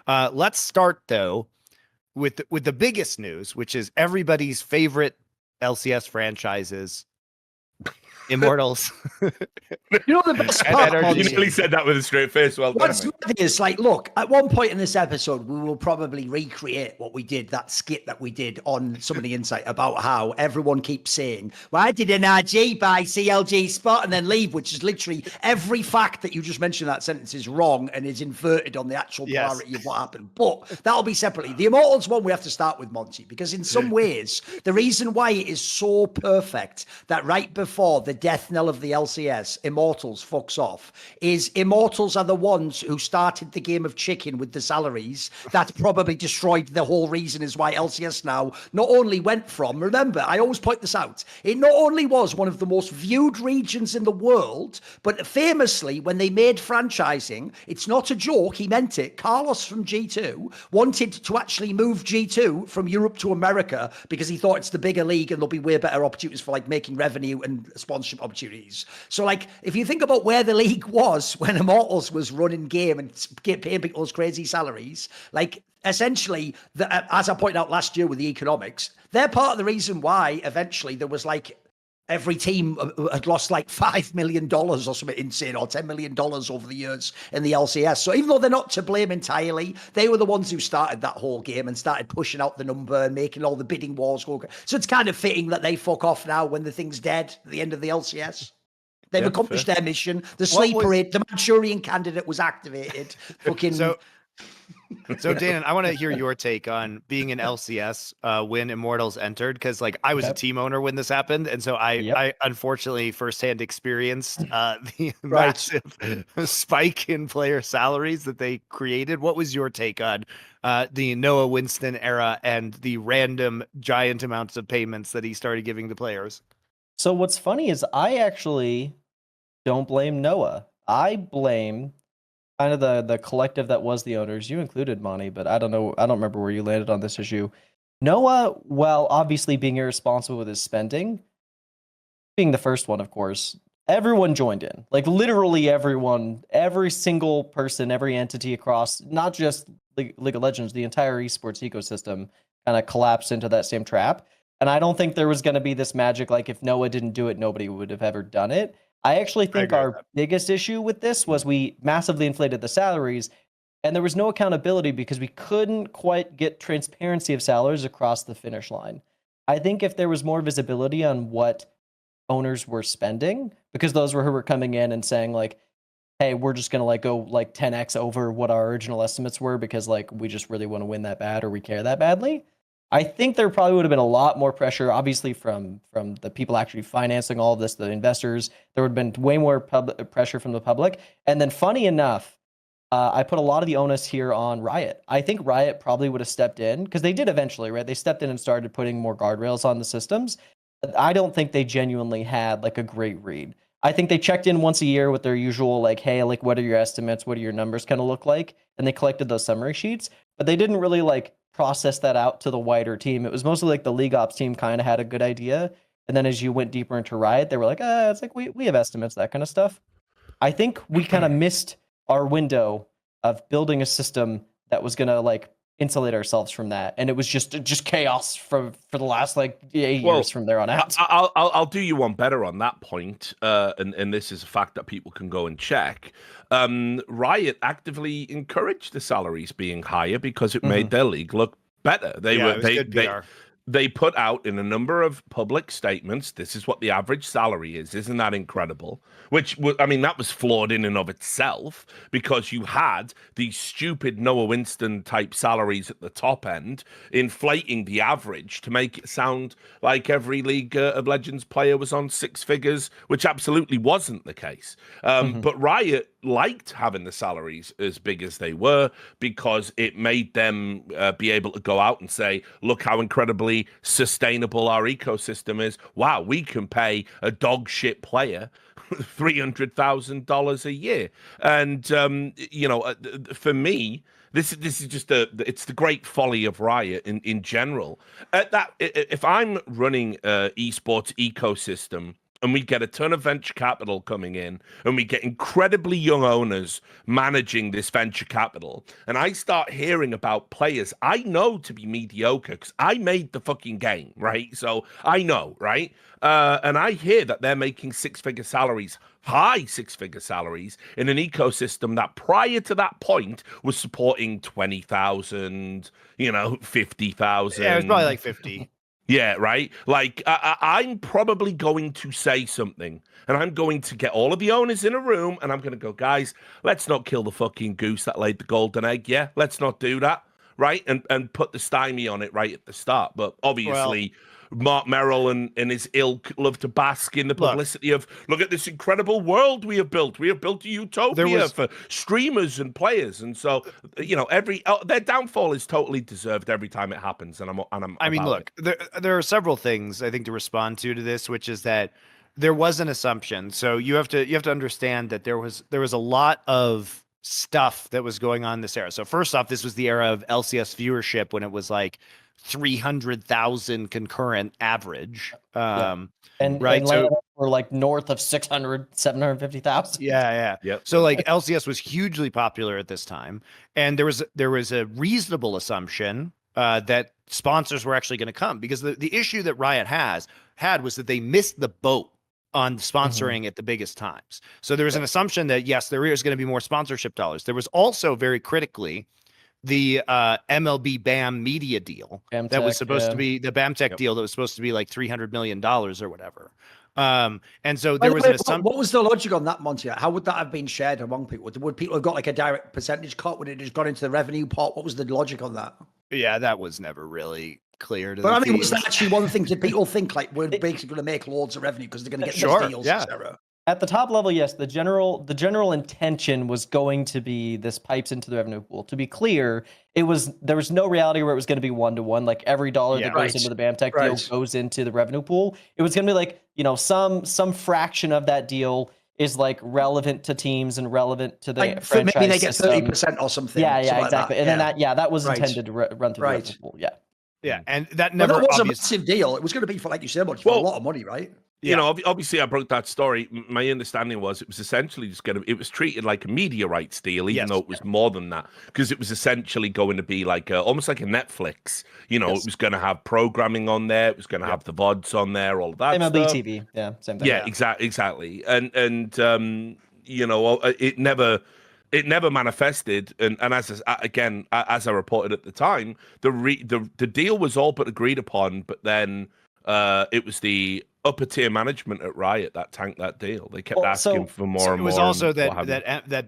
Let's start though with the biggest news, which is everybody's favorite LCS franchises, Immortals. You know the best And part, energy. You nearly said that with a straight face. Well done, What's mate. mad is, like, look, at one point in this episode, we will probably recreate what we did, that skit that we did on Some of the Insight about how everyone keeps saying, why did an RG buy CLG spot and then leave? Which is literally every fact that you just mentioned in that sentence is wrong and is inverted on the actual polarity of what happened. But that'll be separately. The Immortals one, we have to start with, Monty, because in some ways, the reason why it is so perfect that right before the death knell of the LCS, Immortals fucks off, is Immortals are the ones who started the game of chicken with the salaries that probably destroyed the whole reason is why LCS now not only went from, remember, I always point this out, it not only was one of the most viewed regions in the world, but famously, when they made franchising, it's not a joke, he meant it, Carlos from G2 wanted to actually move G2 from Europe to America because he thought it's the bigger league and there'll be way better opportunities for like making revenue and sponsorship opportunities. So like, if you think about where the league was when Immortals was running game and paying people those crazy salaries, like essentially, as I pointed out last year with the economics, they're part of the reason why eventually there was like every team had lost like $5 million or something insane, or $10 million over the years in the LCS. So even though they're not to blame entirely, they were the ones who started that whole game and started pushing out the number and making all the bidding wars go. So it's kind of fitting that they fuck off now when the thing's dead at the end of the LCS. They've accomplished their mission. The sleeper, the Manchurian candidate was activated. Fucking. So Dan, I want to hear your take on being an LCS when Immortals entered, because like I was a team owner when this happened, and so I unfortunately firsthand experienced the massive spike in player salaries that they created. What was your take on the Noah Winston era and the random giant amounts of payments that he started giving the players? So what's funny is I actually don't blame Noah. I blame kind of the collective that was the owners. You included, Monty, but I don't know. I don't remember where you landed on this issue. Noah, well, obviously being irresponsible with his spending, being the first one, of course, everyone joined in. Like literally everyone, every single person, every entity across, not just League of Legends, the entire esports ecosystem kind of collapsed into that same trap. And I don't think there was going to be this magic, like if Noah didn't do it, nobody would have ever done it. I actually think our biggest issue with this was we massively inflated the salaries, and there was no accountability because we couldn't quite get transparency of salaries across the finish line. I think if there was more visibility on what owners were spending, because those were who were coming in and saying like, hey, we're just going to like go like 10x over what our original estimates were because like we just really want to win that bad or we care that badly. I think there probably would have been a lot more pressure, obviously, from the people actually financing all of this, the investors. There would have been way more pressure from the public. And then funny enough, I put a lot of the onus here on Riot. I think Riot probably would have stepped in, because they did eventually, right? They stepped in and started putting more guardrails on the systems. I don't think they genuinely had like a great read. I think they checked in once a year with their usual like, hey, like what are your estimates? What do your numbers kind of look like? And they collected those summary sheets, but they didn't really like process that out to the wider team. It was mostly like the league ops team kind of had a good idea. And then as you went deeper into Riot, they were like, it's like we have estimates, that kind of stuff. I think we kind of missed our window of building a system that was going to like insulate ourselves from that. And it was just chaos for the last like 8 years from there on out. I'll do you one better on that point. And this is a fact that people can go and check. Riot actively encouraged the salaries being higher because it made their league look better. They put out in a number of public statements, this is what the average salary is. Isn't that incredible? Which, I mean, that was flawed in and of itself because you had these stupid Noah Winston type salaries at the top end, inflating the average to make it sound like every League of Legends player was on six figures, which absolutely wasn't the case. But Riot liked having the salaries as big as they were because it made them be able to go out and say, look how incredibly sustainable our ecosystem is. Wow, we can pay a dog shit player $300,000 a year. And, you know, for me, this is just it's the great folly of Riot in general. If I'm running a esports ecosystem and we get a ton of venture capital coming in, and we get incredibly young owners managing this venture capital, and I start hearing about players I know to be mediocre because I made the fucking game, right? So I know, right? And I hear that they're making six-figure salaries, high six-figure salaries, in an ecosystem that prior to that point was supporting 20,000, 50,000. Yeah, it was probably like 50. Yeah, right? Like, I'm probably going to say something, and I'm going to get all of the owners in a room, and I'm going to go, guys, let's not kill the fucking goose that laid the golden egg. Yeah, let's not do that, right? And put the stymie on it right at the start. But obviously, Mark Merrill and his ilk love to bask in the publicity of, look at this incredible world we have built. We have built a utopia for streamers and players. And so, their downfall is totally deserved every time it happens. And I mean, look, there are several things I think to respond to this, which is that there was an assumption. So you have to understand that there was a lot of stuff that was going on in this era. So first off, this was the era of LCS viewership when it was like 300,000 concurrent average. And right. So we're like north of 750,000. Yeah. Yep. So like LCS was hugely popular at this time. And there was a reasonable assumption that sponsors were actually going to come, because the issue that Riot had was that they missed the boat on sponsoring at the biggest times. So there was an assumption that, yes, there is going to be more sponsorship dollars. There was also, very critically, the MLB BAM media deal that was supposed to be the BAMTech deal that was supposed to be like $300 million or whatever. And so there was an assumption. What was the logic on that, Monty? How would that have been shared among people? Would people have got like a direct percentage cut? Would it just gone into the revenue pot? What was the logic on that? Yeah, that was never really clear to But I mean, teams. was that actually one thing? Did people think like we're basically going to make loads of revenue because they're going to get these deals, etc.? At the top level, yes, the general intention was going to be this pipes into the revenue pool. To be clear, there was no reality where it was going to be 1-to-1. Like every dollar that goes into the BAMTech deal goes into the revenue pool. It was going to be like, some fraction of that deal is like relevant to teams and relevant to the like, franchise maybe they get system. 30% or something. Yeah, something exactly. Like and then that was intended to run through the revenue pool. Yeah, and that never that was a massive deal. It was going to be for, like you said, for a lot of money, right? You know, obviously I broke that story. My understanding was it was essentially it was treated like a media rights deal, even though it was more than that, because it was essentially going to be like almost like a Netflix. It was going to have programming on there. It was going to have the VODs on there, all of that MLB stuff. TV. Yeah, same thing. Yeah, exactly. And it never manifested. And as I reported at the time, the deal was all but agreed upon, but then it was the upper tier management at Riot that tanked that deal. They kept asking for more and more. It was also that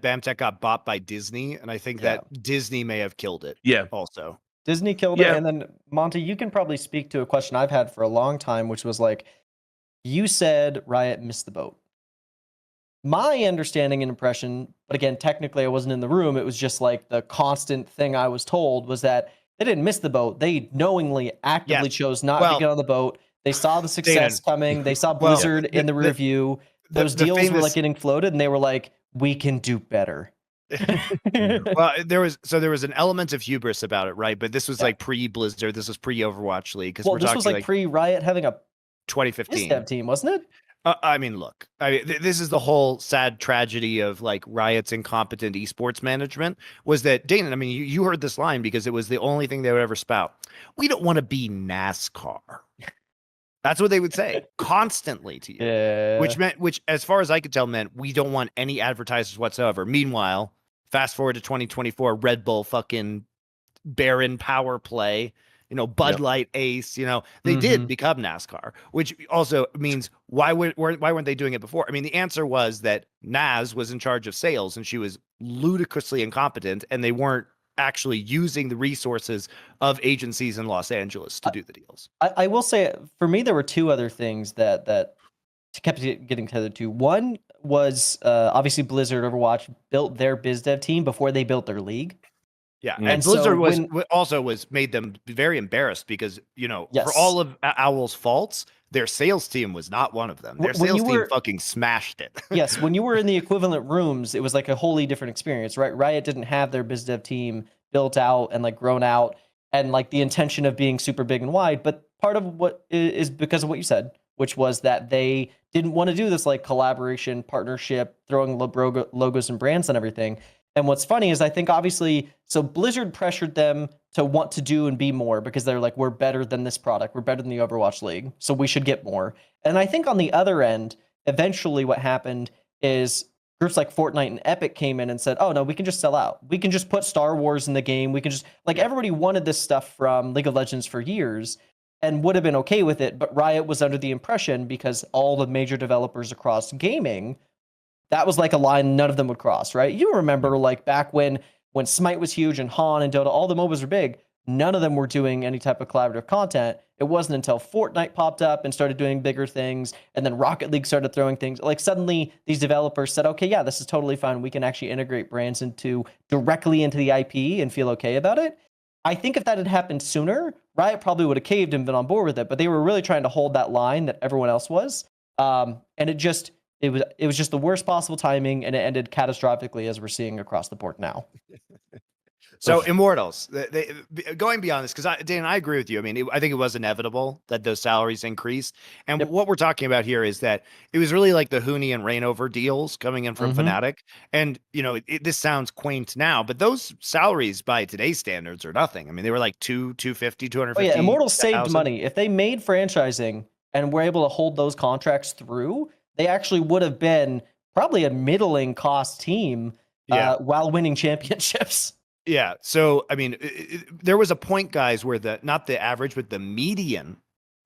BAMTech got bought by Disney, and I think that Disney may have killed it. Yeah. Also, Disney killed it, and then Monty, you can probably speak to a question I've had for a long time, which was like, you said Riot missed the boat. My understanding and impression, but again, technically I wasn't in the room. It was just like the constant thing I was told was that they didn't miss the boat. They knowingly, actively chose not to get on the boat. They saw the success coming. They saw Blizzard in the rear view. Those deals were like getting floated, and they were like, "We can do better." Well, there was an element of hubris about it, right? But this was like pre-Blizzard. This was pre-Overwatch League. Because this was like pre-Riot having a 2015 team, wasn't it? I mean, look, this is the whole sad tragedy of like Riot's incompetent esports management. Was that, Dana? I mean, you heard this line because it was the only thing they would ever spout. We don't want to be NASCAR. That's what they would say constantly to you, which, as far as I could tell, meant we don't want any advertisers whatsoever. Meanwhile, fast forward to 2024, Red Bull fucking Baron Power Play, Bud Light Ace, they did become NASCAR, which also means why weren't they doing it before? I mean, the answer was that Naz was in charge of sales and she was ludicrously incompetent, and they weren't actually using the resources of agencies in Los Angeles to do the deals. I will say, for me, there were two other things that kept getting tethered to. One was obviously Blizzard Overwatch built their biz dev team before they built their league. Yeah, and Blizzard was made them very embarrassed because, for all of Owl's faults, their sales team was not one of them. Their sales team fucking smashed it. Yes, when you were in the equivalent rooms, it was like a wholly different experience, right? Riot didn't have their biz dev team built out and like grown out and like the intention of being super big and wide, but part of what is because of what you said which was that they didn't want to do this like collaboration, partnership, throwing logos and brands and everything. And what's funny is I think obviously, so Blizzard pressured them to want to do and be more because they're like, we're better than this product. We're better than the Overwatch League. So we should get more. And I think on the other end, eventually what happened is groups like Fortnite and Epic came in and said, oh no, we can just sell out. We can just put Star Wars in the game. We can just, like, everybody wanted this stuff from League of Legends for years and would have been okay with it. But Riot was under the impression, because all the major developers across gaming, that was like a line none of them would cross, right? You remember like back when Smite was huge and Han and Dota, all the MOBAs were big, none of them were doing any type of collaborative content. It wasn't until Fortnite popped up and started doing bigger things, and then Rocket League started throwing things. Like suddenly these developers said, okay, yeah, this is totally fine. We can actually integrate brands directly into the IP and feel okay about it. I think if that had happened sooner, Riot probably would have caved and been on board with it, but they were really trying to hold that line that everyone else was. And it was just the worst possible timing, and it ended catastrophically, as we're seeing across the board now. So Immortals, going beyond this, because Dan, I agree with you. I mean, I think it was inevitable that those salaries increased. And what we're talking about here is that it was really like the Huni and Reignover deals coming in from Fnatic. And, you know, this sounds quaint now, but those salaries by today's standards are nothing. I mean, they were like 250, 250. Oh, yeah, Immortals saved money. If they made franchising and were able to hold those contracts through, they actually would have been probably a middling cost team while winning championships. Yeah. So, I mean, there was a point, guys, where not the average, but the median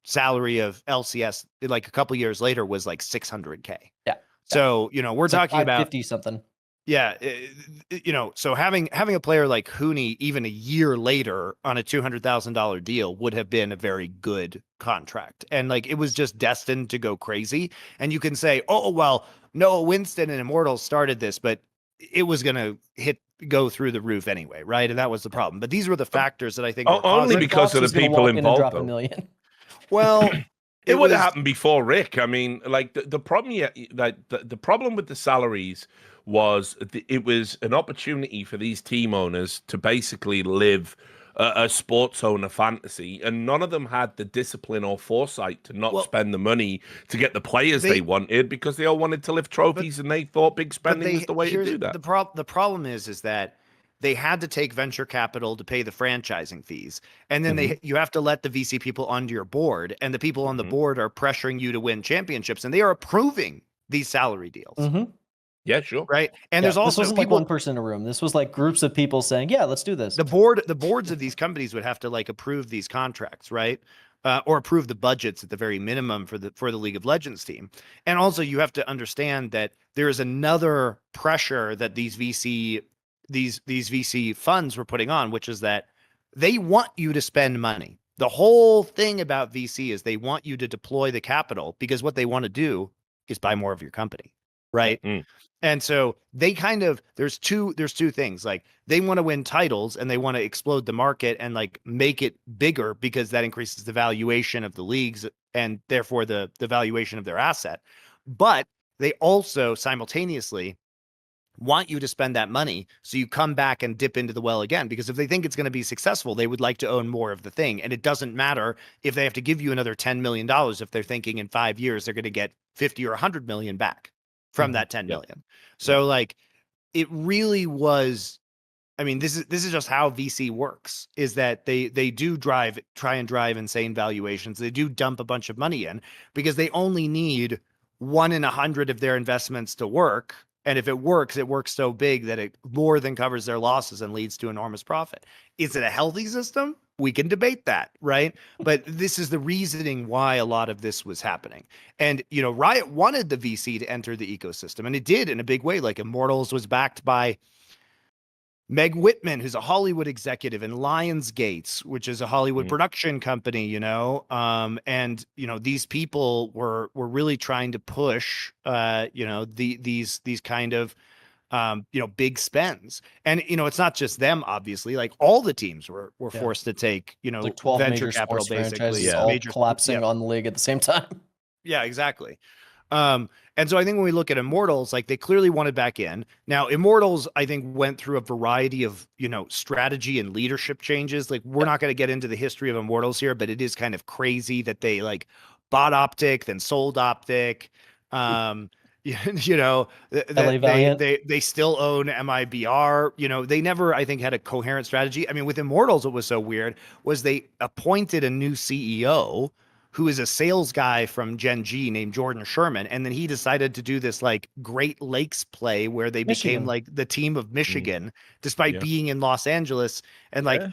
salary of LCS, like a couple years later, was like 600K. Yeah. So, you know, we're talking about 50 something. Yeah. You know, so having a player like Huni even a year later on a $200,000 deal would have been a very good contract. And like, it was just destined to go crazy. And you can say, oh, well, Noah Winston and Immortals started this, but it was going to go through the roof anyway, right? And that was the problem. But these were the factors that I think only because of the people involved. $1 million. Well, it would have happened before Rick. I mean, like the problem, the problem with the salaries was it was an opportunity for these team owners to basically live a sports owner fantasy, and none of them had the discipline or foresight to not spend the money to get the players they wanted, because they all wanted to lift trophies, and they thought big spending was the way to do that. The problem is that they had to take venture capital to pay the franchising fees, and then you have to let the VC people onto your board, and the people on the board are pressuring you to win championships, and they are approving these salary deals. Yeah, sure. Right. And there's also this wasn't like one person in a room. This was like groups of people saying, yeah, let's do this. The boards of these companies would have to like approve these contracts, right? Or approve the budgets at the very minimum for the League of Legends team. And also you have to understand that there is another pressure that these VC funds were putting on, which is that they want you to spend money. The whole thing about VC is they want you to deploy the capital, because what they want to do is buy more of your company. Right. And so they there's two things. Like, they want to win titles and they want to explode the market and like make it bigger, because that increases the valuation of the leagues and therefore the valuation of their asset. But they also simultaneously want you to spend that money so you come back and dip into the well again, because if they think it's going to be successful, they would like to own more of the thing. And it doesn't matter if they have to give you another $10 million if they're thinking in 5 years they're going to get 50 or 100 million back from that 10 million. So like, it really was, I mean, this is just how VC works, is that they do try and drive insane valuations. They do dump a bunch of money in because they only need 1 in 100 of their investments to work. And if it works so big that it more than covers their losses and leads to enormous profit. Is it a healthy system? We can debate that, right? But this is the reasoning why a lot of this was happening. And, you know, Riot wanted the VC to enter the ecosystem, and it did in a big way. Like, Immortals was backed by Meg Whitman, who's a Hollywood executive, and Lionsgate, which is a Hollywood production company, you know. And, you know, these people were really trying to push, you know, these kind of, you know, big spends. And, you know, it's not just them, obviously. Like, all the teams were forced to take, you know, like 12 venture major capital, sports basically. all collapsing on the league at the same time. Yeah, exactly. And so I think when we look at Immortals, like, they clearly wanted back in. Now, Immortals, I think, went through a variety of, you know, strategy and leadership changes. Like, we're not going to get into the history of Immortals here, but it is kind of crazy that they like bought Optic, then sold Optic. You know, LA Valiant. they still own MIBR. You know, they never, I think, had a coherent strategy. I mean, with Immortals, what was so weird was they appointed a new CEO who is a sales guy from Gen G named Jordan Sherman. And then he decided to do this like Great Lakes play where they became like the team of Michigan, despite being in Los Angeles and like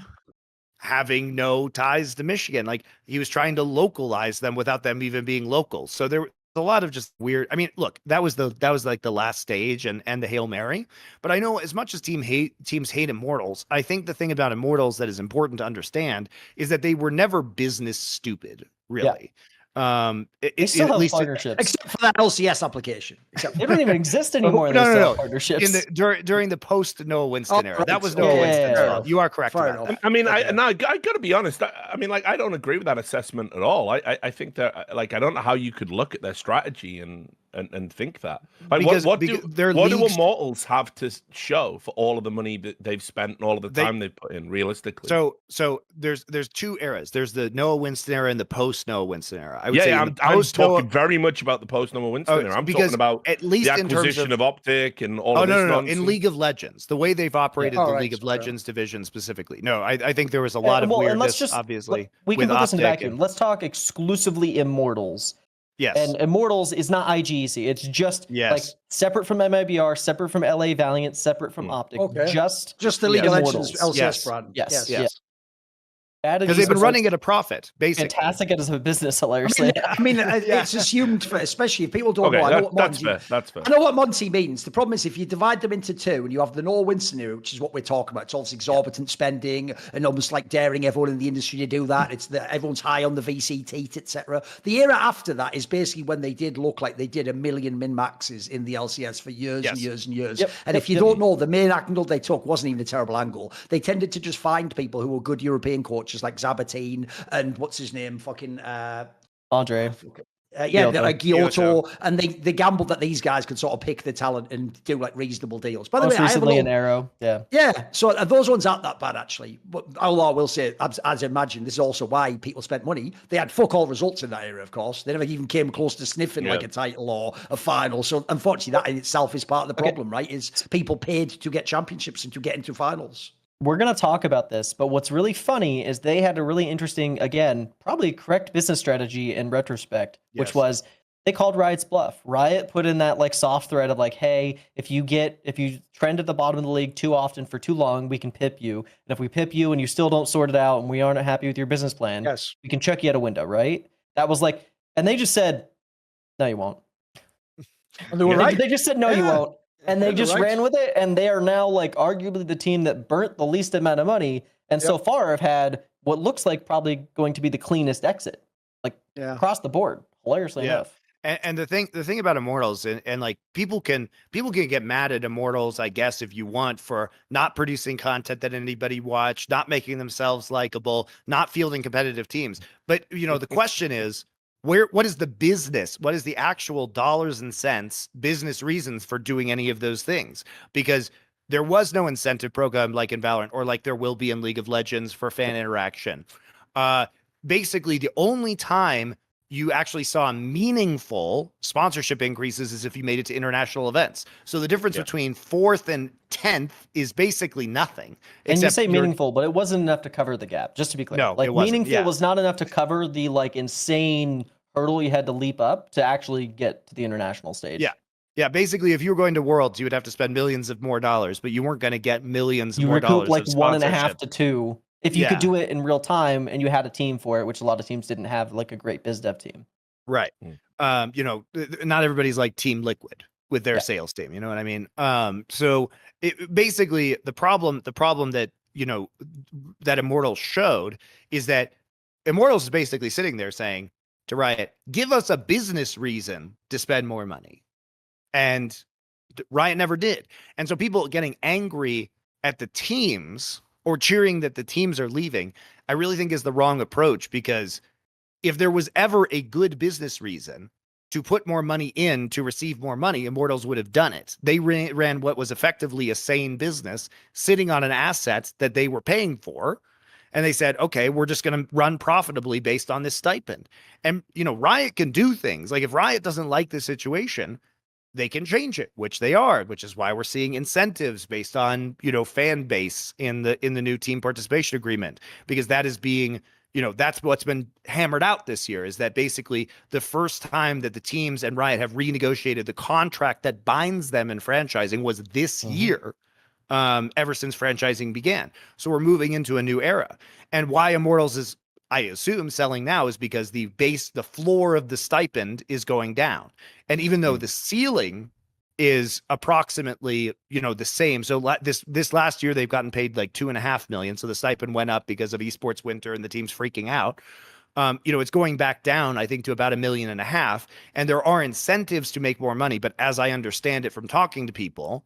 having no ties to Michigan. Like he was trying to localize them without them even being local. So there was a lot of just weird. I mean, look, that was like the last stage and the Hail Mary. But I know as much as teams hate Immortals, I think the thing about Immortals that is important to understand is that they were never business stupid, really. They still have partnerships, except for that LCS application. Except they don't even exist anymore. No. Partnerships during the post Noah Winston era. That was Noah Winston. You are correct about that. I mean, I got to be honest. I mean, like, I don't agree with that assessment at all. I think that, like, I don't know how you could look at their strategy and think that. Like, because, what do Immortals have to show for all of the money that they've spent and all of the time they've put in, realistically? So there's two eras. There's the Noah Winston era and the post Noah Winston era. I would say I'm talking very much about the post Noah Winston era. I'm talking about at least the acquisition of Optic and all of this nonsense. In League of Legends, the way they've operated the League of Legends division specifically. No, I think there was a lot of weirdness, obviously. We can put this in a vacuum. Let's talk exclusively Immortals. Yes. And Immortals is not IGEC. It's just like separate from MIBR, separate from LA Valiant, separate from Optic. Just the League of Legends LCS brand. Yes. Because they've been running at a profit, basically. Fantastic as a business, hilariously. I mean, it's assumed, especially if people don't know. I know what that's fair. I know what Monty means. The problem is if you divide them into two and you have the Noah Winston era, which is what we're talking about, it's obviously exorbitant spending and almost like daring everyone in the industry to do that. It's everyone's high on the VC teat, etc. The era after that is basically when they did look like they did 1 million min maxes in the LCS for years and years and years. And if you don't know, the main angle they took wasn't even a terrible angle. They tended to just find people who were good European coaches like Zabatine and what's his name, Andre. Giotto, and they gambled that these guys could sort of pick the talent and do like reasonable deals. By the way, recently an Arrow, So those ones aren't that bad actually. But although I will say, as I imagine, this is also why people spent money. They had fuck all results in that era, of course. They never even came close to sniffing like a title or a final. So unfortunately, that in itself is part of the problem, right? Is people paid to get championships and to get into finals. We're going to talk about this, but what's really funny is they had a really interesting, again, probably correct business strategy in retrospect, which was they called Riot's bluff. Riot put in that like soft thread of like, hey, if you trend at the bottom of the league too often for too long, we can pip you. And if we pip you and you still don't sort it out and we aren't happy with your business plan, we can chuck you out a window, right? That was like, and they just said, no, you won't. They just said, no, you won't. And they just ran with it, and they are now like arguably the team that burnt the least amount of money, and so far have had what looks like probably going to be the cleanest exit, like across the board. Hilariously enough. And the thing about Immortals and like people can get mad at Immortals, I guess, if you want, for not producing content that anybody watch, not making themselves likable, not fielding competitive teams. But you know, the question is, what is the business? What is the actual dollars and cents business reasons for doing any of those things? Because there was no incentive program like in Valorant or like there will be in League of Legends for fan interaction. Basically, the only time you actually saw meaningful sponsorship increases is if you made it to international events. So the difference between 4th and 10th is basically nothing. And you say meaningful, but it wasn't enough to cover the gap, just to be clear. No, like it wasn't. Meaningful was not enough to cover the like insane hurdle you had to leap up to actually get to the international stage. Yeah, basically, if you were going to Worlds, you would have to spend millions of more dollars, but you weren't going to get millions more dollars. You recoup like 1.5 to 2 if you could do it in real time and you had a team for it, which a lot of teams didn't have, like a great biz dev team. Right. You know, not everybody's like Team Liquid with their sales team. You know what I mean? So basically, the problem that that Immortals showed is that Immortals is basically sitting there saying to Riot, give us a business reason to spend more money. And Riot never did. And so people getting angry at the teams or cheering that the teams are leaving, I really think is the wrong approach, because if there was ever a good business reason to put more money in to receive more money, Immortals would have done it. They ran what was effectively a sane business, sitting on an asset that they were paying for. And they said, okay, we're just going to run profitably based on this stipend. And, Riot can do things. Like if Riot doesn't like the situation, they can change it, which they are, which is why we're seeing incentives based on, fan base in the new team participation agreement, because that is being, that's what's been hammered out this year, is that basically the first time that the teams and Riot have renegotiated the contract that binds them in franchising was this year, ever since franchising began. So we're moving into a new era. And why Immortals is, I assume, selling now is because the floor of the stipend is going down. And even though the ceiling is approximately, the same. So this last year, they've gotten paid like $2.5 million. So the stipend went up because of esports winter and the team's freaking out. It's going back down, I think, to about $1.5 million. And there are incentives to make more money. But as I understand it from talking to people,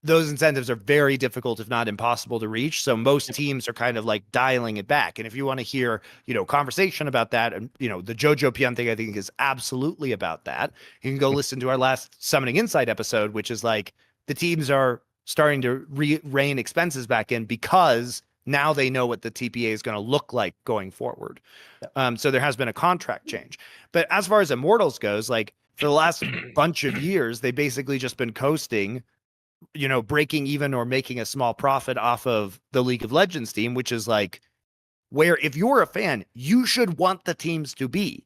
those incentives are very difficult, if not impossible, to reach. So most teams are kind of like dialing it back. And if you want to hear, conversation about that, and the Jojo Pion thing, I think, is absolutely about that. You can go listen to our last Summoning Insight episode, which is like the teams are starting to rein expenses back in because now they know what the TPA is going to look like going forward. So there has been a contract change. But as far as Immortals goes, like for the last bunch of years, they've basically just been coasting, breaking even or making a small profit off of the League of Legends team, which is like where if you're a fan, you should want the teams to be.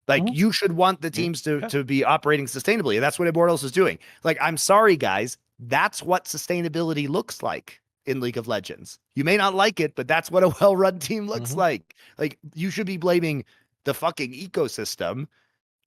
Like you should want the teams to be operating sustainably. And that's what Immortals is doing. Like, I'm sorry, guys, that's what sustainability looks like in League of Legends. You may not like it, but that's what a well-run team looks like. Like, you should be blaming the fucking ecosystem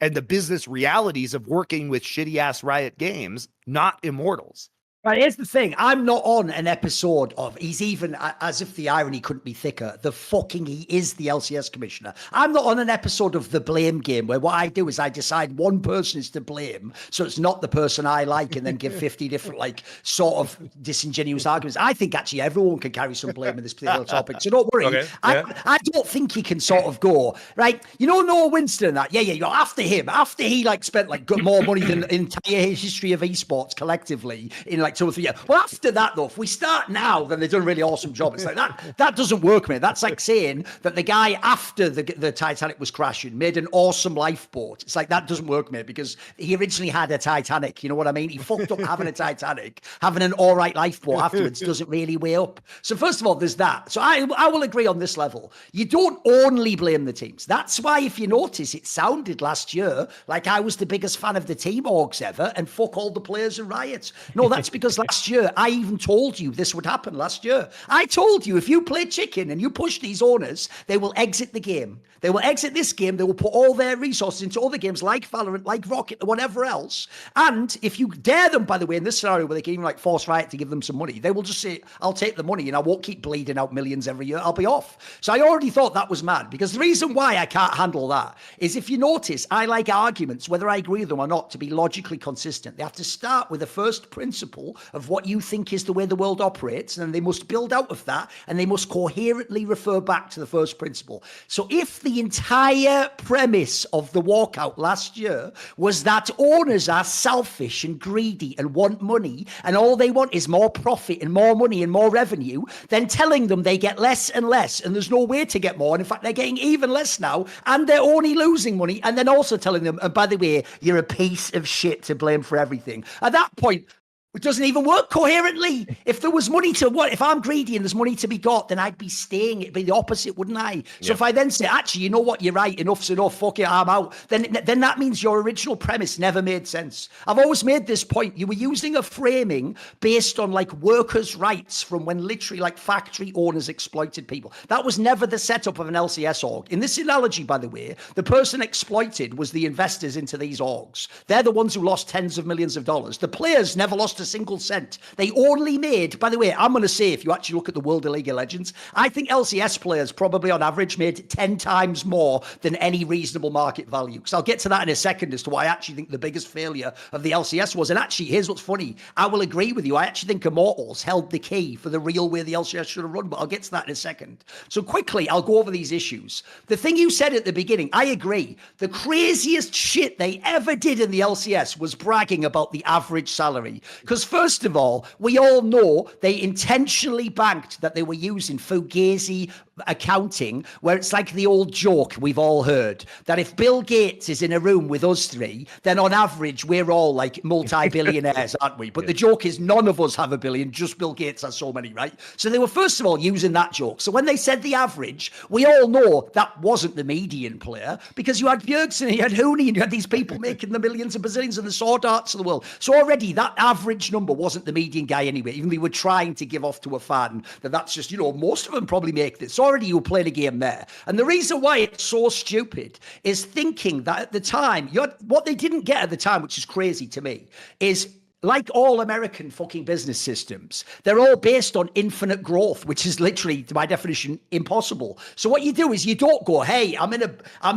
and the business realities of working with shitty ass Riot Games, not Immortals. Right, here's the thing. I'm not on an episode of, he's even, as if the irony couldn't be thicker, he is the LCS commissioner. I'm not on an episode of The Blame Game where what I do is I decide one person is to blame, so it's not the person I like, and then give 50 different, like, sort of disingenuous arguments. I think actually everyone can carry some blame in this particular topic, so don't worry. Okay, I don't think he can sort of go, right, Noah Winston and that, after him, after he, like, spent, like, more money than the entire history of esports collectively in, like, 2 or 3 years. Well, after that, though, if we start now, then they've done a really awesome job. It's like that doesn't work, mate. That's like saying that the guy after the Titanic was crashing made an awesome lifeboat. It's like that doesn't work, mate, because he originally had a Titanic. You know what I mean? He fucked up having a Titanic. Having an all right lifeboat afterwards doesn't really weigh up. So first of all, there's that. So I will agree on this level. You don't only blame the teams. That's why, if you notice, it sounded last year like I was the biggest fan of the team orgs ever, and fuck all the players and Riots. No, that's because last year, I even told you this would happen last year. I told you if you play chicken and you push these owners, they will exit the game. They will exit this game. They will put all their resources into other games like Valorant, like Rocket, whatever else. And if you dare them, by the way, in this scenario where they can even like force Riot to give them some money, they will just say, I'll take the money and I won't keep bleeding out millions every year. I'll be off. So I already thought that was mad, because the reason why I can't handle that is, if you notice, I like arguments, whether I agree with them or not, to be logically consistent. They have to start with the first principle of what you think is the way the world operates, and then they must build out of that, and they must coherently refer back to the first principle. So if the entire premise of the walkout last year was that owners are selfish and greedy and want money, and all they want is more profit and more money and more revenue, then telling them they get less and less and there's no way to get more, and in fact they're getting even less now and they're only losing money, and then also telling them, and by the way, you're a piece of shit to blame for everything. At that point, it doesn't even work coherently. If there was money to what? If I'm greedy and there's money to be got, then I'd be staying. It'd be the opposite, wouldn't I? So if I then say, actually, you know what? You're right. Enough's enough. Fuck it, I'm out. Then that means your original premise never made sense. I've always made this point. You were using a framing based on like workers' rights from when literally like factory owners exploited people. That was never the setup of an LCS org. In this analogy, by the way, the person exploited was the investors into these orgs. They're the ones who lost tens of millions of dollars. The players never lost a single cent. They only made, by the way, I'm going to say, if you actually look at the world of League of Legends, I think LCS players probably on average made 10 times more than any reasonable market value. Because I'll get to that in a second as to why I actually think the biggest failure of the LCS was. And actually, here's what's funny. I will agree with you. I actually think Immortals held the key for the real way the LCS should have run, but I'll get to that in a second. So quickly, I'll go over these issues. The thing you said at the beginning, I agree. The craziest shit they ever did in the LCS was bragging about the average salary. Because Because first of all, we all know they intentionally banked that they were using Fugazi accounting, where it's like the old joke we've all heard that if Bill Gates is in a room with us three, then on average we're all like multi-billionaires, aren't we? But the joke is none of us have a billion, just Bill Gates has so many, right? So they were first of all using that joke. So when they said the average, we all know that wasn't the median player, because you had Bjergsen and you had Hooney and you had these people making the millions and bazillions and the sword arts of the world. So already that average number wasn't the median guy anyway, even though we were trying to give off to a fan that that's just, you know, most of them probably make this. So already you were playing a game there. And the reason why it's so stupid is thinking that at the time, what they didn't get at the time, which is crazy to me, is like all American fucking business systems, they're all based on infinite growth, which is literally, by definition, impossible. So what you do is you don't go, hey, I'm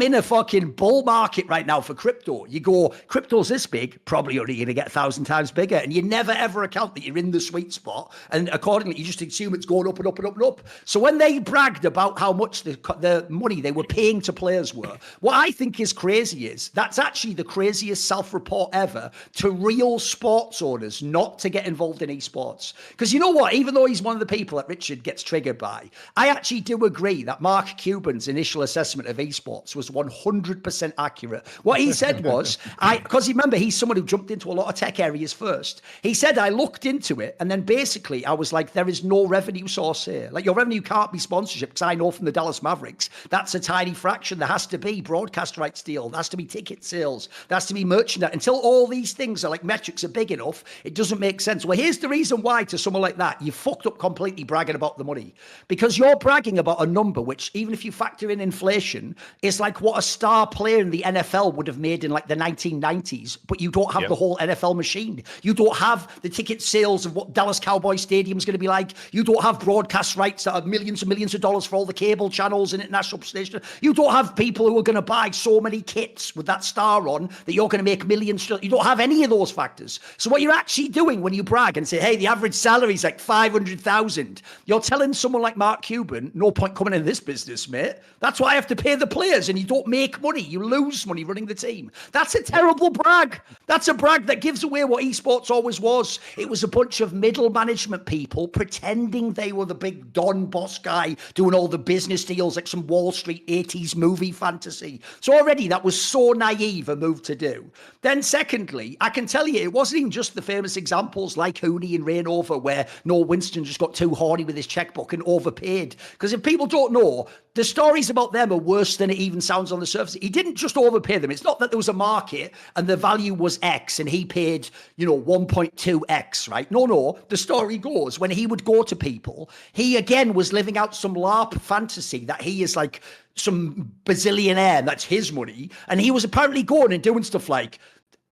in a fucking bull market right now for crypto. You go, crypto's this big, probably only going to get 1,000 times bigger. And you never ever account that you're in the sweet spot. And accordingly, you just assume it's going up and up and up and up. So when they bragged about how much the money they were paying to players were, what I think is crazy is that's actually the craziest self-report ever to real sports owners not to get involved in esports. Because you know what, even though he's one of the people that Richard gets triggered by, I actually do agree that Mark Cuban's initial assessment of esports was 100% accurate. What he said was, because remember, he's someone who jumped into a lot of tech areas first. He said, I looked into it, and then basically I was like, there is no revenue source here. Like, your revenue can't be sponsorship, because I know from the Dallas Mavericks, that's a tiny fraction. There has to be broadcast rights deal, there has to be ticket sales, there has to be merchandise. Until all these things are like metrics are big enough, it doesn't make sense. Well, here's the reason why to someone like that, you fucked up completely bragging about the money. Because you're bragging about a number which, even if you factor in inflation, is like what a star player in the NFL would have made in like the 1990s, but you don't have the whole NFL machine. You don't have the ticket sales of what Dallas Cowboys Stadium is going to be like. You don't have broadcast rights that are millions and millions of dollars for all the cable channels and international stations. You don't have people who are going to buy so many kits with that star on that you're going to make millions. You don't have any of those factors. So what you're actually doing when you brag and say, hey, the average salary is like 500,000, you're telling someone like Mark Cuban, no point coming into this business, mate. That's why I have to pay the players, and you don't make money. You lose money running the team. That's a terrible brag. That's a brag that gives away what esports always was. It was a bunch of middle management people pretending they were the big Don boss guy doing all the business deals like some Wall Street 80s movie fantasy. So already that was so naive a move to do. Then secondly, I can tell you, it wasn't even just the famous examples like Hooney and Rainover where Noah Winston just got too horny with his checkbook and overpaid. Because if people don't know, the stories about them are worse than it even sounds on the surface. He didn't just overpay them. It's not that there was a market and the value was X and he paid, 1.2X, right? No. The story goes, when he would go to people, he again was living out some LARP fantasy that he is like some bazillionaire and that's his money. And he was apparently going and doing stuff like,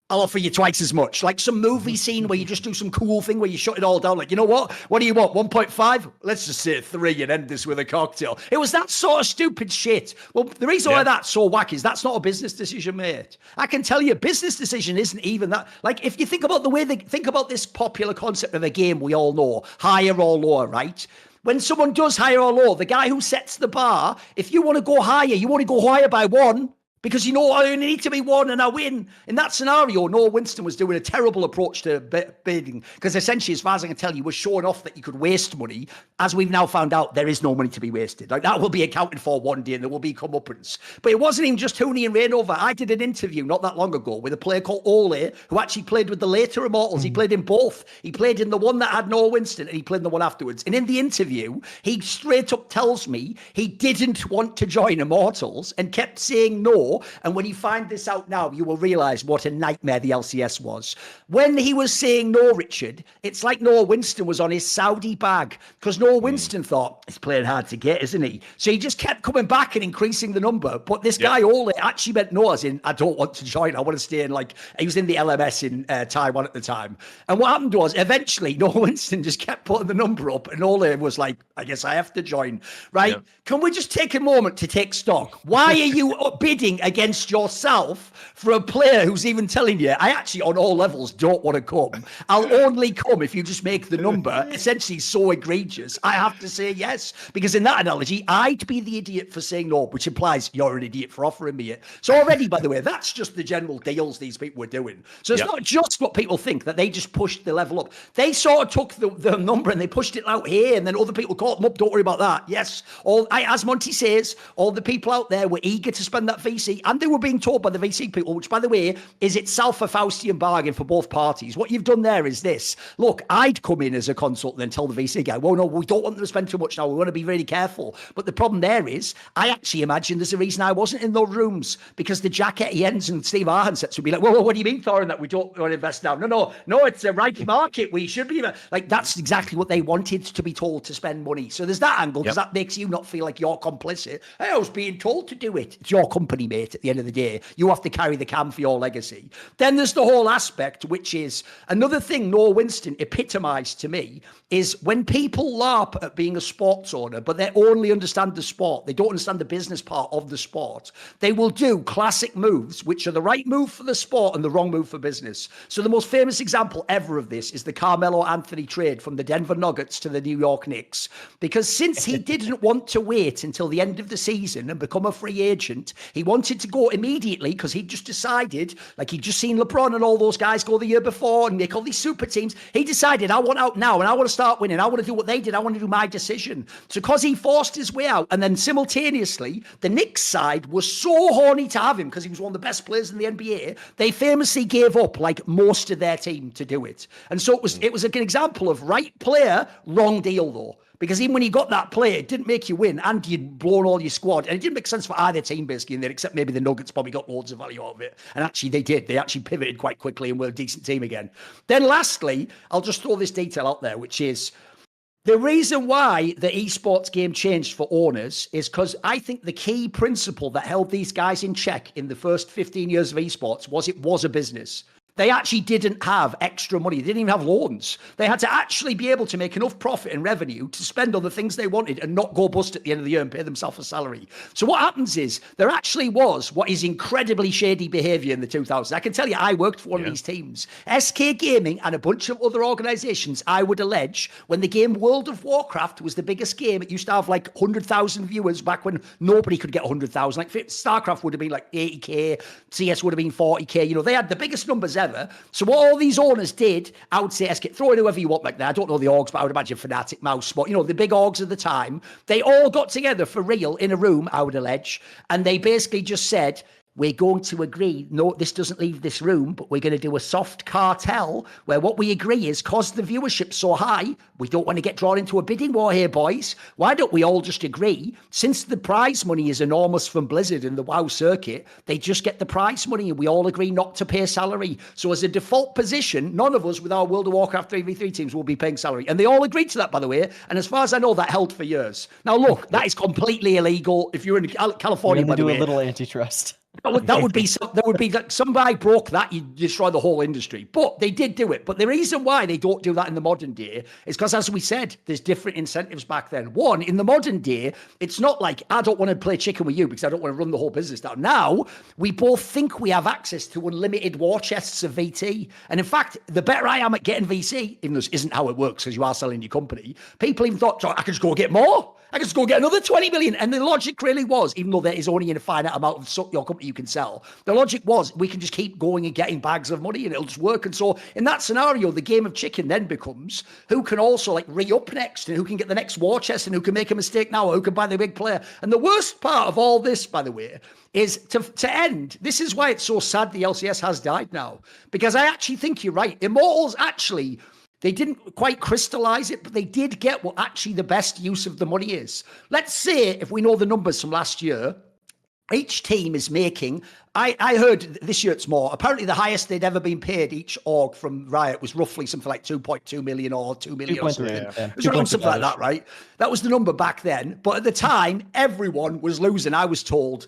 I'll offer you twice as much. Like some movie scene where you just do some cool thing where you shut it all down. Like, you know what? What do you want? 1.5? Let's just say 3 and end this with a cocktail. It was that sort of stupid shit. Well, the reason why that's so wacky is that's not a business decision, mate. I can tell you, business decision isn't even that. Like, if you think about the way they think about this popular concept of a game we all know, higher or lower, right? When someone does higher or low, the guy who sets the bar, if you want to go higher, you want to go higher by 1. Because I only need to be 1 and I win. In that scenario, Noah Winston was doing a terrible approach to bidding. Because essentially, as far as I can tell, you were showing off that you could waste money. As we've now found out, there is no money to be wasted. Like, that will be accounted for one day and there will be comeuppance. But it wasn't even just Hooney and Rainover. I did an interview not that long ago with a player called Ole, who actually played with the later Immortals. He played in both. He played in the one that had Noah Winston and he played in the one afterwards. And in the interview, he straight up tells me he didn't want to join Immortals and kept saying no. And when you find this out now, you will realize what a nightmare the LCS was. When he was saying no, Richard, it's like Noah Winston was on his Saudi bag, because Noah Winston thought, he's playing hard to get, isn't he? So he just kept coming back and increasing the number. But this guy, Ole, actually meant no, as in, I don't want to join. I want to stay in, like, he was in the LMS in Taiwan at the time. And what happened was, eventually, Noah Winston just kept putting the number up, and Ole was like, I guess I have to join, right? Yeah. Can we just take a moment to take stock? Why are you bidding against yourself for a player who's even telling you, I actually on all levels don't want to come. I'll only come if you just make the number essentially so egregious. I have to say yes, because in that analogy, I'd be the idiot for saying no, which implies you're an idiot for offering me it. So already, by the way, that's just the general deals these people were doing. So it's not just what people think that they just pushed the level up. They sort of took the number and they pushed it out here, and then other people caught them up. Don't worry about that. Yes, as Monty says, all the people out there were eager to spend that VC, and they were being told by the VC people, which, by the way, is itself a Faustian bargain for both parties. What you've done there is this. Look, I'd come in as a consultant and tell the VC guy, well, no, we don't want them to spend too much now. We want to be really careful. But the problem there is, I actually imagine there's a reason I wasn't in those rooms, because the Jack Etiennes and Steve Arhansets would be like, well, what do you mean, Thorin, that we don't want to invest now? No, it's a right market. We should be like, that's exactly what they wanted to be told to spend money. So there's that angle, because that makes you not feel like you're complicit. Hey, I was being told to do it. It's your company, mate. At the end of the day, you have to carry the cam for your legacy. Then there's the whole aspect, which is another thing Noah Winston epitomized to me, is when people LARP at being a sports owner, but they only understand the sport, they don't understand the business part of the sport, they will do classic moves, which are the right move for the sport and the wrong move for business. So the most famous example ever of this is the Carmelo Anthony trade from the Denver Nuggets to the New York Knicks. Because since he didn't want to wait until the end of the season and become a free agent, he wanted to go immediately, because he'd just decided, like he'd just seen LeBron and all those guys go the year before and make all these super teams. He decided, I want out now and I want to start winning. I want to do what they did. I want to do my decision. So because he forced his way out, and then simultaneously, the Knicks side was so horny to have him because he was one of the best players in the NBA, they famously gave up like most of their team to do it. And so it was like an example of right player, wrong deal though. Because even when you got that player, it didn't make you win, and you'd blown all your squad. And it didn't make sense for either team, basically, in there, except maybe the Nuggets probably got loads of value out of it. And actually, they did. They actually pivoted quite quickly and were a decent team again. Then lastly, I'll just throw this detail out there, which is the reason why the esports game changed for owners is because I think the key principle that held these guys in check in the first 15 years of esports was it was a business. They actually didn't have extra money. They didn't even have loans. They had to actually be able to make enough profit and revenue to spend on the things they wanted and not go bust at the end of the year and pay themselves a salary. So what happens is there actually was what is incredibly shady behavior in the 2000s. I can tell you, I worked for one of these teams. SK Gaming and a bunch of other organizations, I would allege, when the game World of Warcraft was the biggest game, it used to have like 100,000 viewers back when nobody could get 100,000. Like StarCraft would have been like 80K, CS would have been 40K. You know, they had the biggest numbers ever. So what all these owners did, I would say, throw in whoever you want back there. I don't know the orgs, but I would imagine Fnatic, Mouse, but you know, the big orgs of the time, they all got together for real in a room, I would allege, and they basically just said, we're going to agree, no, this doesn't leave this room, but we're going to do a soft cartel where what we agree is, because the viewership's so high, we don't want to get drawn into a bidding war here, boys. Why don't we all just agree, since the prize money is enormous from Blizzard and the WoW circuit, they just get the prize money and we all agree not to pay salary. So as a default position, none of us with our World of Warcraft 3v3 teams will be paying salary. And they all agreed to that, by the way. And as far as I know, that held for years. Now, look, that is completely illegal. If you're in California, by the way, do a little antitrust. That would be like somebody broke that, you destroy the whole industry. But they did do it. But the reason why they don't do that in the modern day is because, as we said, there's different incentives back then. One, in the modern day, it's not like, I don't want to play chicken with you because I don't want to run the whole business down. Now, we both think we have access to unlimited war chests of VT. And in fact, the better I am at getting VC, even though this isn't how it works because you are selling your company, people even thought, I could just go get more. I could just go get another 20 million. And the logic really was, even though there is only a finite amount of your company you can sell, the logic was we can just keep going and getting bags of money and it'll just work. And so in that scenario, the game of chicken then becomes who can also like re-up next and who can get the next war chest and who can make a mistake now or who can buy the big player. And the worst part of all this, by the way, is to end. This is why it's so sad the LCS has died now, because I actually think you're right. Immortals actually, they didn't quite crystallize it, but they did get what actually the best use of the money is. Let's say, if we know the numbers from last year, each team is making, I heard this year it's more, apparently the highest they'd ever been paid, each org from Riot was roughly something like 2.2 million or 2 million or something. Yeah. It was around something like that, right? That was the number back then. But at the time, everyone was losing, I was told,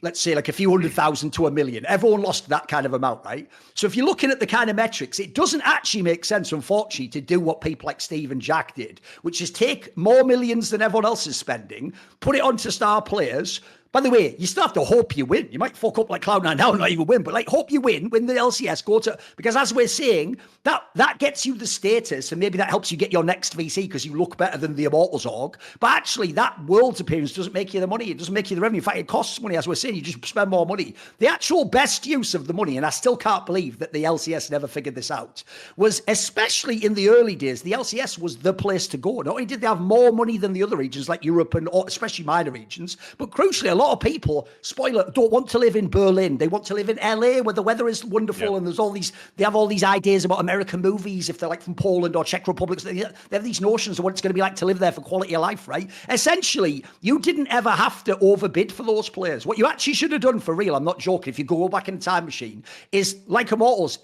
let's say like a few 100,000 to 1 million. Everyone lost that kind of amount, right? So if you're looking at the kind of metrics, it doesn't actually make sense, unfortunately, to do what people like Steve and Jack did, which is take more millions than everyone else is spending, put it onto star players, By the way, you still have to hope you win. You might fuck up like Cloud9 now and not even win, but like hope you win the LCS, go to, because as we're saying, that gets you the status, and maybe that helps you get your next VC because you look better than the Immortals org. But actually, that Worlds appearance doesn't make you the money. It doesn't make you the revenue. In fact, it costs money, as we're saying. You just spend more money. The actual best use of the money, and I still can't believe that the LCS never figured this out, was especially in the early days, the LCS was the place to go. Not only did they have more money than the other regions like Europe and especially minor regions, but crucially, a lot of people, spoiler, don't want to live in Berlin. They want to live in LA where the weather is wonderful, and there's all these, they have all these ideas about American movies if they're like from Poland or Czech Republic. They have these notions of what it's going to be like to live there for quality of life, right? Essentially, you didn't ever have to overbid for those players. What you actually should have done, for real, I'm not joking, if you go back in a time machine, is like Immortals,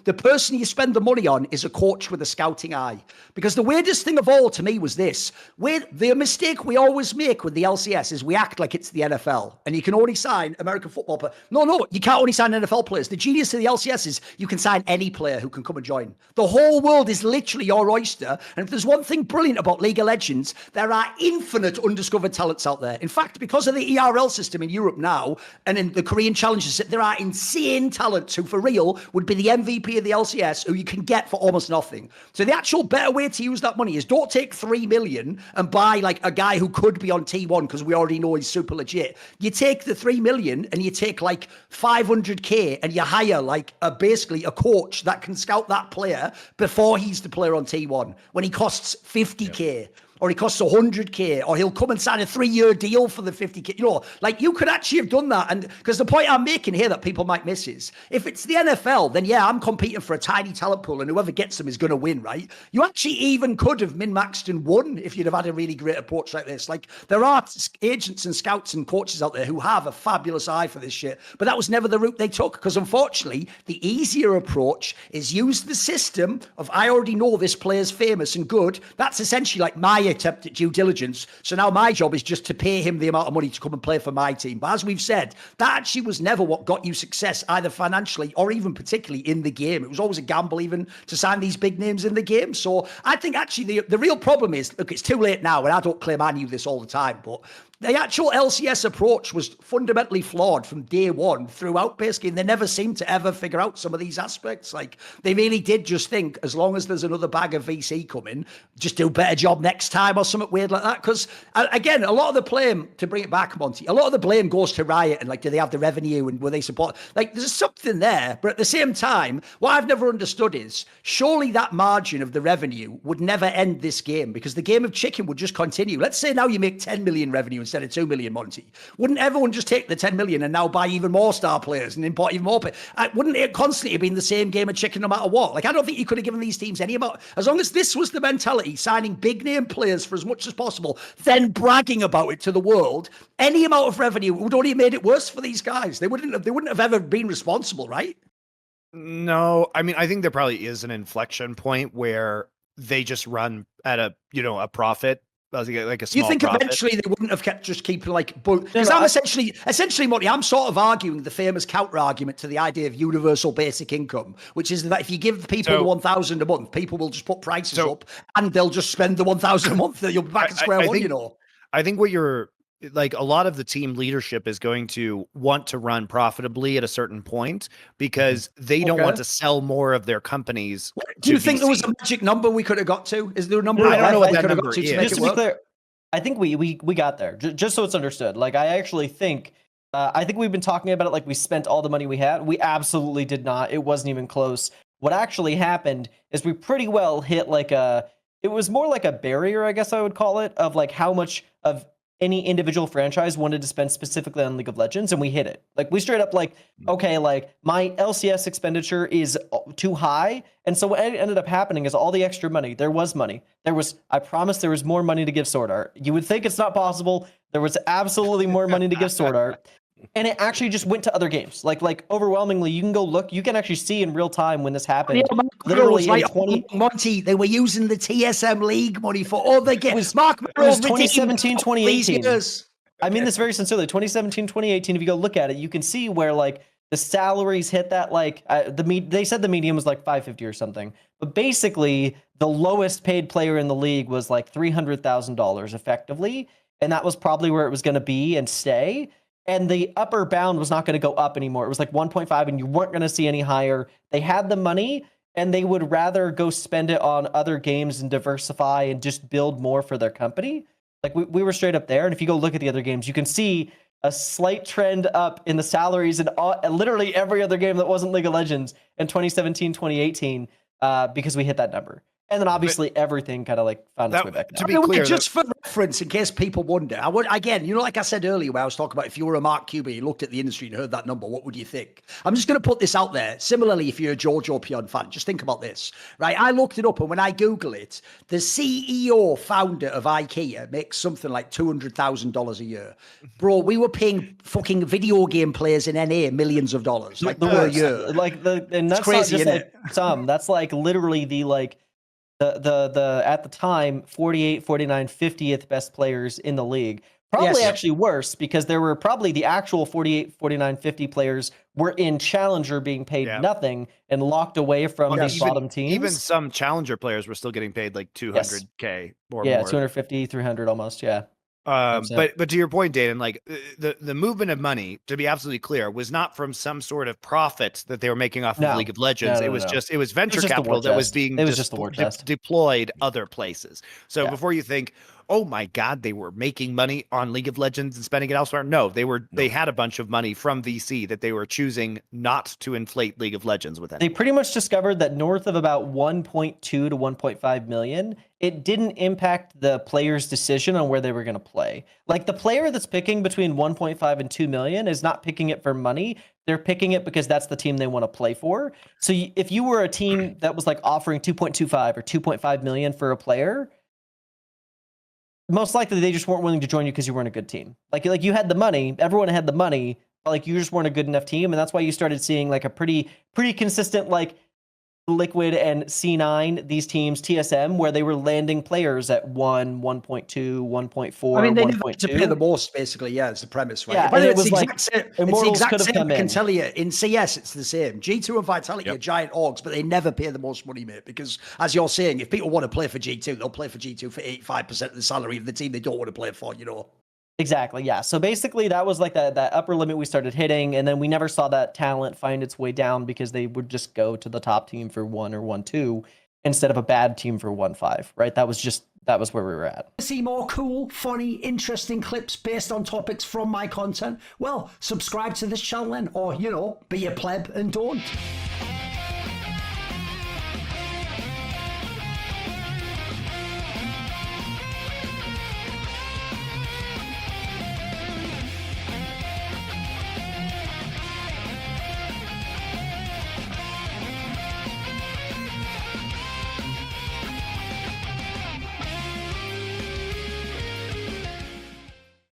the person you spend the money on is a coach with a scouting eye. Because the weirdest thing of all to me was this, the mistake we always make with the LCS is we act like it's the NFL, and you can only sign American football players. No, you can't only sign NFL players. The genius of the LCS is you can sign any player who can come and join. The whole world is literally your oyster, and if there's one thing brilliant about League of Legends, there are infinite undiscovered talents out there. In fact, because of the ERL system in Europe now, and in the Korean challenges, there are insane talents who, for real, would be the MVP of the LCS, who you can get for almost nothing. So the actual better way to use that money is don't take 3 million and buy like a guy who could be on T1 because we already know he's super legit. You take the 3 million and you take like 500k and you hire like basically a coach that can scout that player before he's the player on T1 when he costs 50k. Or he costs 100k, or he'll come and sign a 3-year deal for the 50k. You know, like you could actually have done that. And because the point I'm making here that people might miss is, if it's the NFL, then yeah, I'm competing for a tiny talent pool, and whoever gets them is going to win, right? You actually even could have min-maxed and won if you'd have had a really great approach like this. Like there are agents and scouts and coaches out there who have a fabulous eye for this shit, but that was never the route they took, because unfortunately, the easier approach is use the system of, I already know this player's famous and good. That's essentially like my attempt at due diligence. So now my job is just to pay him the amount of money to come and play for my team. But as we've said, that actually was never what got you success, either financially or even particularly in the game. It was always a gamble even to sign these big names in the game. So I think actually the real problem is, look, it's too late now, and I don't claim I knew this all the time, but the actual LCS approach was fundamentally flawed from day one throughout, basically, and they never seemed to ever figure out some of these aspects. Like, they really did just think, as long as there's another bag of VC coming, just do a better job next time or something weird like that. Because, again, a lot of the blame, to bring it back, Monty, a lot of the blame goes to Riot, and, like, do they have the revenue, and were they support? Like, there's something there, but at the same time, what I've never understood is, surely that margin of the revenue would never end this game, because the game of chicken would just continue. Let's say now you make 10 million revenue instead of 2 million, Monty. Wouldn't everyone just take the 10 million and now buy even more star players and import even more players? Wouldn't it constantly have been the same game of chicken no matter what? Like, I don't think you could have given these teams any amount. As long as this was the mentality, signing big name players for as much as possible, then bragging about it to the world, any amount of revenue would only have made it worse for these guys. They wouldn't have ever been responsible, right? No, I mean, I think there probably is an inflection point where they just run at a profit. Like a small you think profit. Eventually they wouldn't have kept just keeping like, because I'm essentially, Monty, I'm sort of arguing the famous counter argument to the idea of universal basic income, which is that if you give people the 1,000 a month, people will just put prices up and they'll just spend the 1,000 a month. You'll be back at square one, I think what you're like, a lot of the team leadership is going to want to run profitably at a certain point because they don't want to sell more of their companies. Do you think there was a magic number we could have got to? Is there a number? I don't know what that number is. Just to be clear, I think we got there. Just so it's understood. Like, I actually think, I think we've been talking about it like we spent all the money we had. We absolutely did not. It wasn't even close. What actually happened is we pretty well hit like it was more like a barrier, I guess I would call it, of like how much of any individual franchise wanted to spend specifically on League of Legends, and we hit it. Like, we straight up like, okay, like my LCS expenditure is too high. And so what ended up happening is all the extra money, there was money. I promise there was more money to give Sword Art. You would think it's not possible. There was absolutely more money to give Sword Art. And it actually just went to other games. Like overwhelmingly, you can go look. You can actually see in real time when this happened. Yeah, literally in 20... Monty, they were using the TSM League money for all the games. Mark, it was 2017, 2018. I mean this very sincerely. 2017, 2018. If you go look at it, you can see where like the salaries hit that. Like they said the median was like $550 or something. But basically, the lowest paid player in the league was like $300,000 effectively, and that was probably where it was going to be and stay. and the upper bound was not going to go up anymore. It was like 1.5 and you weren't going to see any higher. They had the money and they would rather go spend it on other games and diversify and just build more for their company. Like we were straight up there. And if you go look at the other games, you can see a slight trend up in the salaries in literally every other game that wasn't League of Legends in 2017, 2018, because we hit that number. And then obviously everything kind of like found its way back. To be clear, just for reference, in case people wonder, I would again, like I said earlier, where I was talking about if you were a Mark Cuban, you looked at the industry and heard that number, what would you think? I'm just going to put this out there. Similarly, if you're a Giorgio Pion fan, just think about this, right? I looked it up, and when I Google it, the CEO founder of IKEA makes something like $200,000 a year. Bro, we were paying fucking video game players in NA millions of dollars, like per year. And that's crazy, not just like some. That's like literally the at the time 48, 49, 50th best players in the league. Probably actually worse, because there were probably the actual 48, 49, 50 players were in Challenger being paid nothing and locked away from these bottom teams. Even some Challenger players were still getting paid like 200K or more. 250, 300 almost, But to your point, Dayton, like the movement of money, to be absolutely clear, was not from some sort of profit that they were making off of League of Legends. It was venture capital that was being deployed other places. So before you think, oh my God, they were making money on League of Legends and spending it elsewhere. No, they had a bunch of money from VC that they were choosing not to inflate League of Legends with. They pretty much discovered that north of about 1.2 to 1.5 million, it didn't impact the player's decision on where they were going to play. Like the player that's picking between 1.5 and 2 million is not picking it for money. They're picking it because that's the team they want to play for. So if you were a team that was like offering 2.25 or 2.5 million for a player, most likely they just weren't willing to join you because you weren't a good team. Like you had the money, everyone had the money, but like you just weren't a good enough team, and that's why you started seeing like a pretty consistent like Liquid and C9, these teams, TSM, where they were landing players at 1, 1.2, 1.4. I mean, they never had to pay the most, basically. Yeah, it's the premise, right? Yeah, but it was like Immortals could have come in. I can tell you, in CS, it's the same. G2 and Vitality are giant orgs, but they never pay the most money, mate, because as you're saying, if people want to play for G2, they'll play for G2 for 85% of the salary of the team they don't want to play for, Exactly, yeah. So basically that was like that upper limit we started hitting, and then we never saw that talent find its way down because they would just go to the top team for 1 or 1-2 instead of a bad team for 1-5, right? That was where we were at. See more cool, funny, interesting clips based on topics from my content? Well, subscribe to this channel then, or, be a pleb and don't.